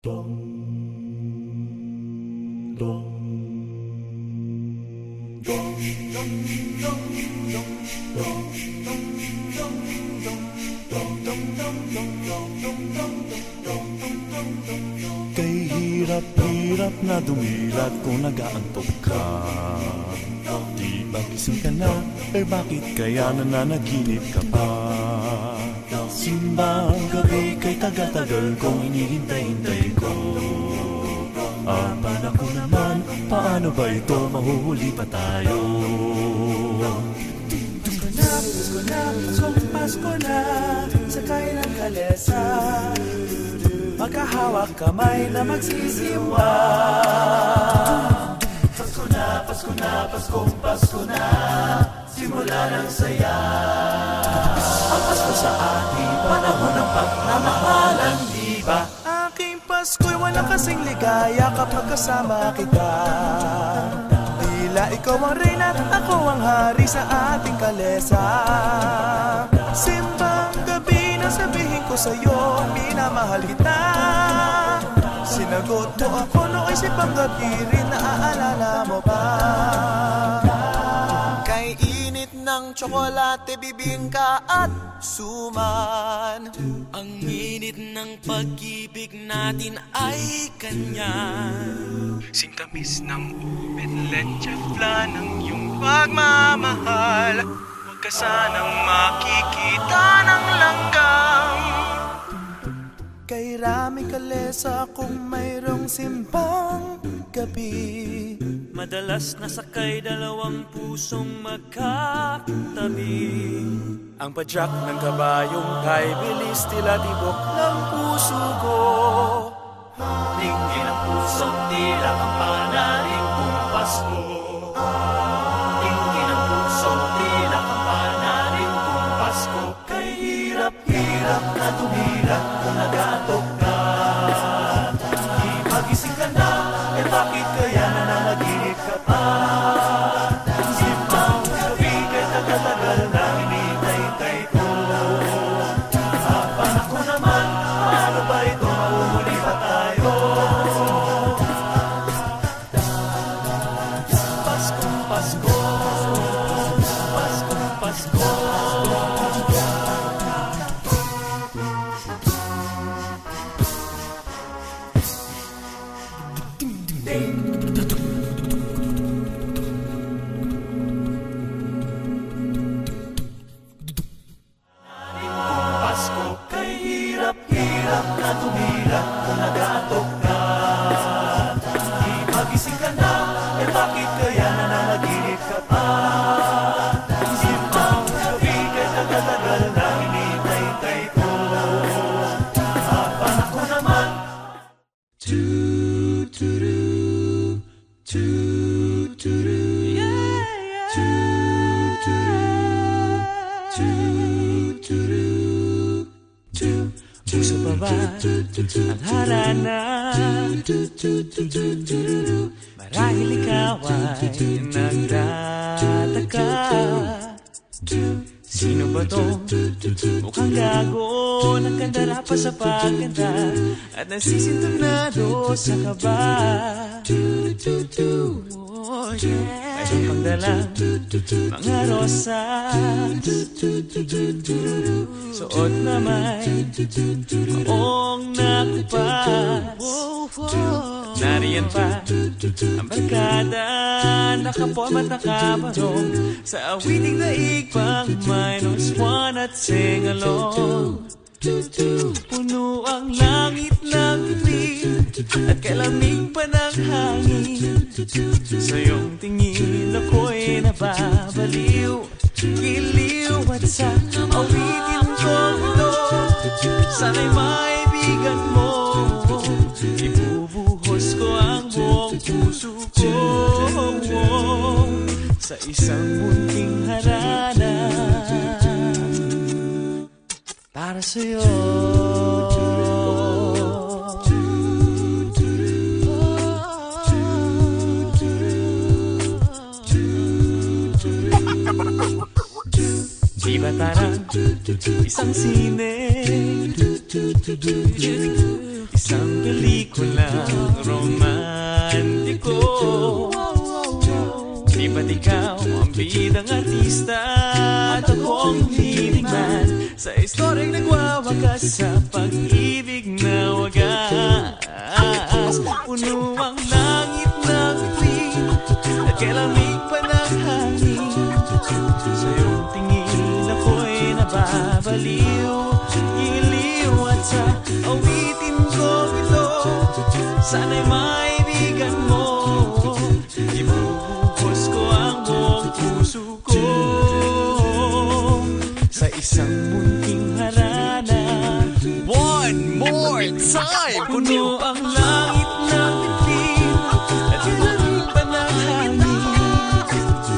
Kay hirap-hirap na dumilat kung nag-aantok ka. Di ba gising ka na? Eh bakit kaya nananaginip ka pa? Simbang gabi kay tagal-tagal kong hinihintay-hintay ko. Abala ko naman, paano ba ito? Mahuhuli pa tayo. Pasko na, Pasko na, sakay ng kalesa. Magkahawak kamay na magsisimwa. Pasko na, Pasko na, simula ng saya. Ang Pasko sa atin, panahon ng pagmamahalan, di ba? Aking Pasko'y walang kasing ligaya kapag kasama kita. Tila ikaw ang reyna at ako ang hari sa ating kalesa. Simbang gabi na sabihin ko sa'yo, minamahal kita. Sinagot mo ako noong simbang gabi rin, naaalala mo ba? Kay init ng tsokolate, bibingka at suman. Ang init ng pag-ibig natin ay kanyan. Singkamis ng ubit, leche flan ng iyong pagmamahal. Huwag ka sanang makikita ng langgam. Kay Rami Kalesa kung mayroong simbang gabi. Madalas nasakay dalawang pusong magkatabi. Ang padyak ng kabayong kay bilis tila tibok ng puso ko. Tingin ang pusong tila kampanaring kung Pasko. Tingin ang pusong tila kampanaring kung Pasko. Kay hirap-hirap na tumilat kung nag-aantok ka. Di magising ka na, eh bakit kaya nananaginip ka pa? Simbang gabi kay tagal-tagal na hinihintay ko. Habang ako naman, paano ba ito? Mahuhuli pa tayo. Paskong Pasko, Paskong Pasko. Pasko kay hirap-hirap na tumilat kung nag-aantok ka. Di magising ka na, eh bakit kaya nananaginip ka pa? Simbang gabi kay tagal-tagal na hinihintay ko. Habang ako naman Puso pa ba ang harana? Marahil ikaw ay nagtataka. Sino ba to? Mukhang gago, nakandara pa sa pagkanta at nasisintonado sa kaba. Oh yeah, mayroon pang dalang mga rosas, suot na may maong nakupas. Nariyan pa ang barkada, nakaporm at nakabarong sa awiting daig pang -1 at sing along. Puno ang langit ng itim at kalamig pa ng hangin. Sa iyong tingin ako'y nababaliw, giliw at sa awitin kong ito, sana'y maibigan mo. Ibubuhos ko ang buong puso ko sa isang munting harana para sa'yo. Di ba tarang isang sine, isang pelikulang romantiko. Di ba't ikaw ang bidang artista at akong leading man sa istoryang nagwawakas sa pag-ibig na wagas. Puno ang langit ng bituin at kailamig pa ng hangin. Sa iyong tingin ako'y nababaliw, iliw at sa awitin ko ito, sana'y maibigan mo. Ibubuhos ko ang buong puso ko sa isang munting harana. One more time! Puno ang langit ng bituin at ilamig pa ng hangin.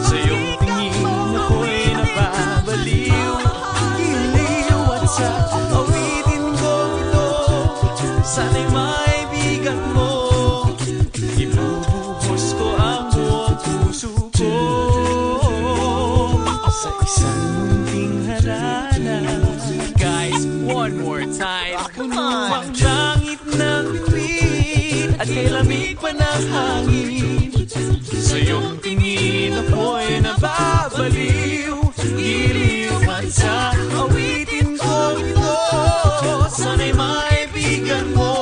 Sa iyong tingin ako'y nababaliw, iliw at sa awitin ko ito, sana'y maibigan mo. Ibubuhos ko ang buong puso ko sa isang munting harana. Guys, one more time! Puno ang langit ng bituin at kay lamig pa ng hangin. Sa iyong tingin ako'y nababaliw, iliw at sa awitin ko ito, sana'y maibigan mo.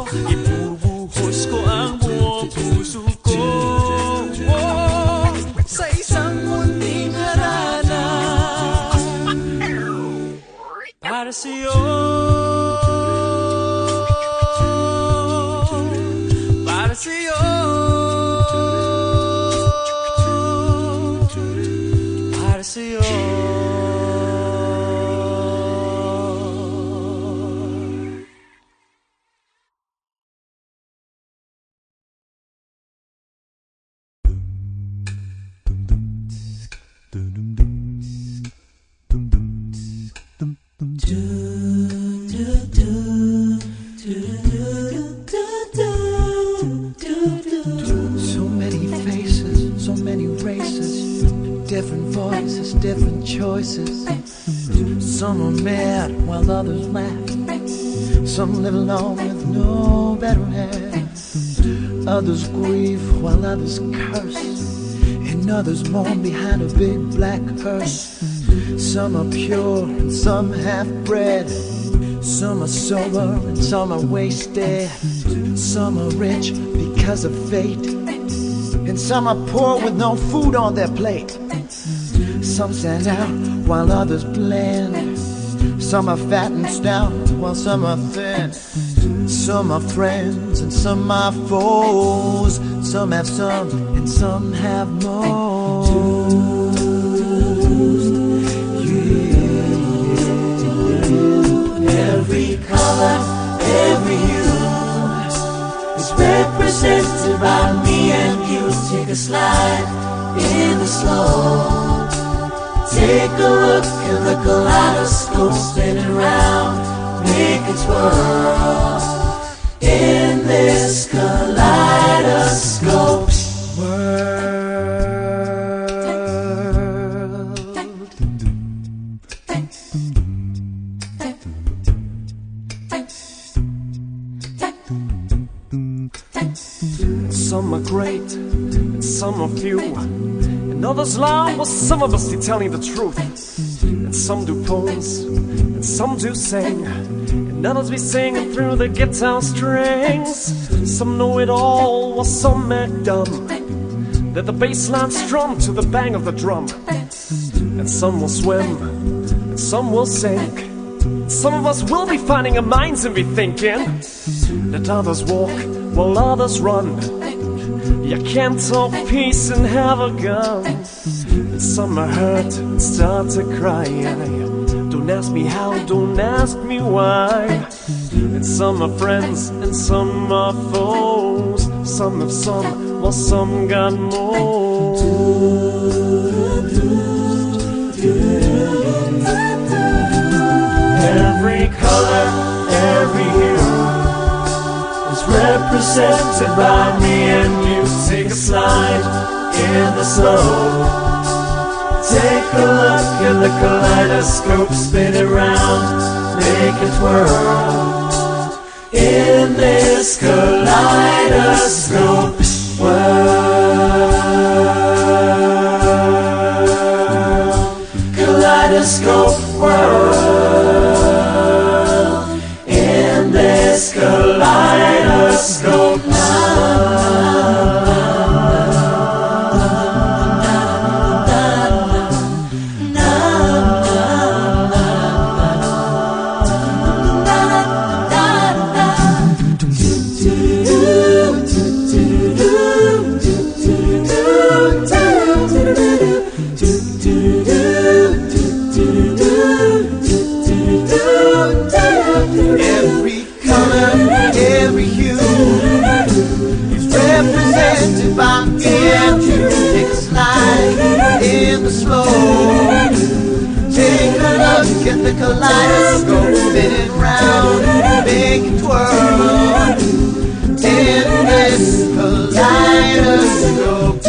Ibubuhos ko ang buong puso ko sa isang munting harana. Para sa'yo, para sa'yo, para sa'yo. So many faces, so many races, different voices, different choices. Some are mad while others laugh. Some live alone with no better half. Others grieve while others curse, and others mourn behind a big black hearse. Some are pure and some half-bred. Some are sober and some are wasted. Some are rich because of fate, and some are poor with no food on their plate. Some stand out while others blend. Some are fat and stout while some are thin. Some are friends and some are foes. Some have some and some have most. Every color, every hue is represented by me and you. Take a slide in the slow. Take a look in the kaleidoscope, spin it round, make it twirl. In this kaleidoscope world. Some are great, and some are few, and others lie while some of us are telling the truth. And some do poems, and some do sing, and others be singing through the guitar strings. Some know it all while some act dumb. They're the bass line strum to the bang of the drum. And some will swim, and some will sink. Some of us will be finding our minds and be thinking that others walk while others run. You can't talk peace and have a gun. And some are hurt and start to cry. Don't ask me how, don't ask me why. And some are friends and some are foes. Some have some while some got more. Every color, every hue is represented by me and you. Take a slide in the snow. Take a look in the kaleidoscope, spin it round, make it twirl. in this kaleidoscope world. Kaleidoscope world. In this kaleidoscope get the kaleidoscope spinning round, make it twirl in this kaleidoscope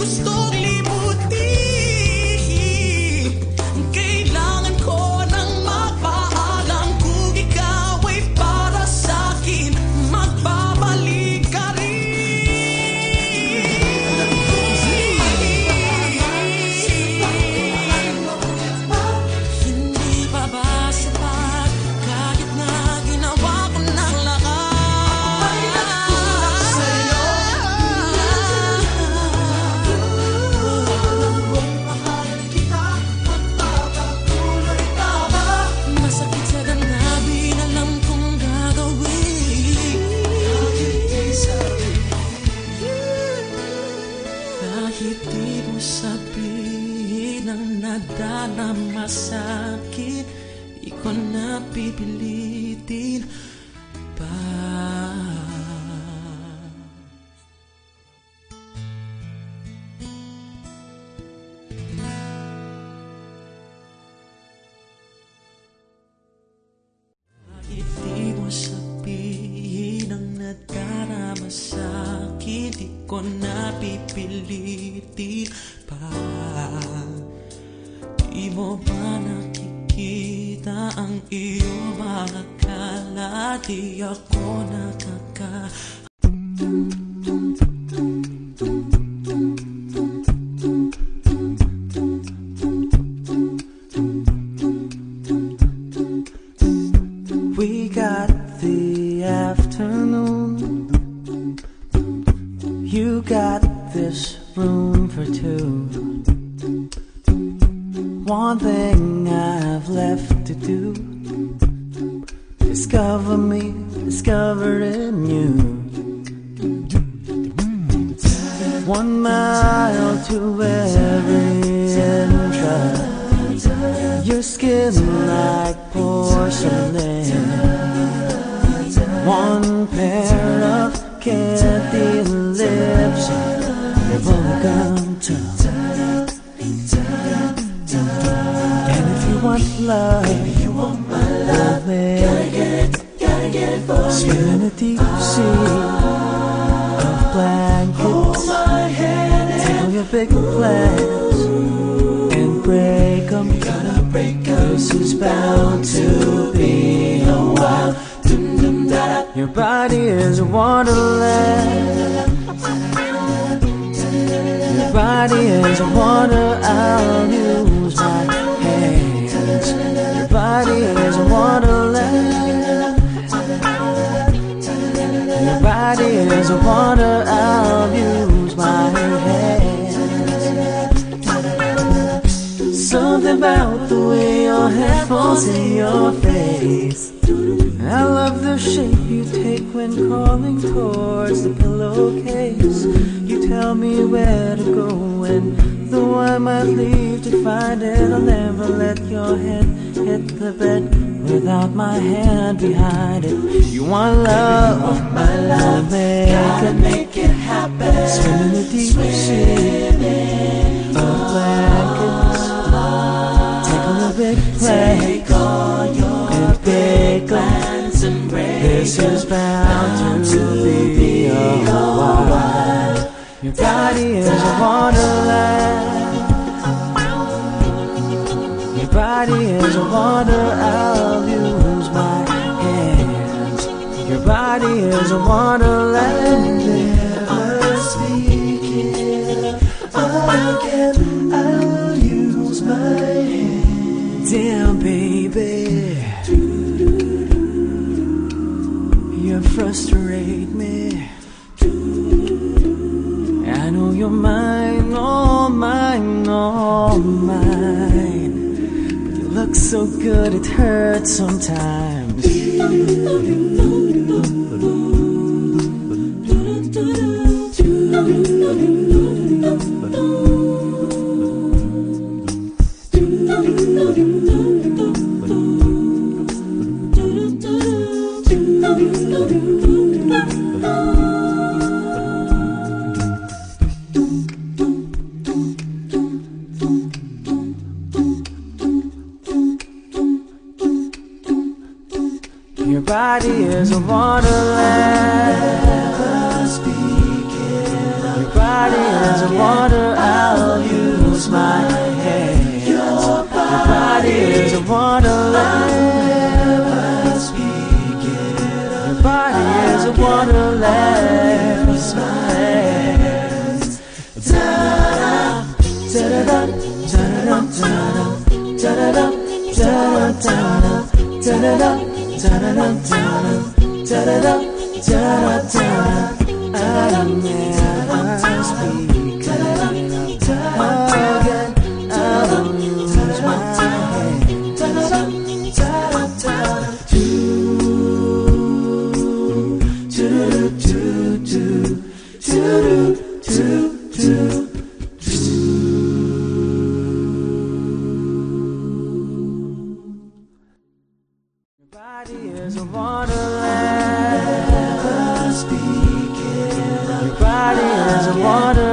gusto libutin. Kahit di mo sabihin ang nadarama sa'kin, di ko na pipilitin pa. Kahit di mo sabihin ang nadarama sa'kin, di ko na pipilitin pa. Di mo ba nakikita ang iyong mga kala? Di ako nakaka. We got the afternoon, you got this room for two. One thing I've left to do, discover me, discovering you. 1 mile to every entrance, your skin like porcelain. 1 pair of candy lips, bubblegum tongue. And if you want love, gotta get it for you. Swim in a deep sea of blankets. Take your big plans and break 'em. This is bound to be a while. Your body is a wonderland. Your body is a wonder. I'll use my hands. Your body is a wonderland. Your body is a wonder. I'll use my hands. Something about the way your hair falls in your face. I love the shape you take when crawling towards the pillowcase. You tell me where to go, and though I might leave to find it, I'll never let your head hit the bed without my hand behind it. You want love, my love, make it happen. Swim in the deep sea of blankets. Take on a big plane and big plans and break. This is bound to be a while. Your body is a wonderland. Your body is a wonder. I'll use my hands. Your body is a wonderland. Never speak it again. I'll use my hands. Damn, baby, you frustrate me. I know you're mine, all mine, all mine. But you look so good, it hurts sometimes. Your body is a wonderland. Your body is a wonder. I'll use my hands. Your body is a wonderland. Your body is a wonderland. is a wonderland. Your body is a wonderland.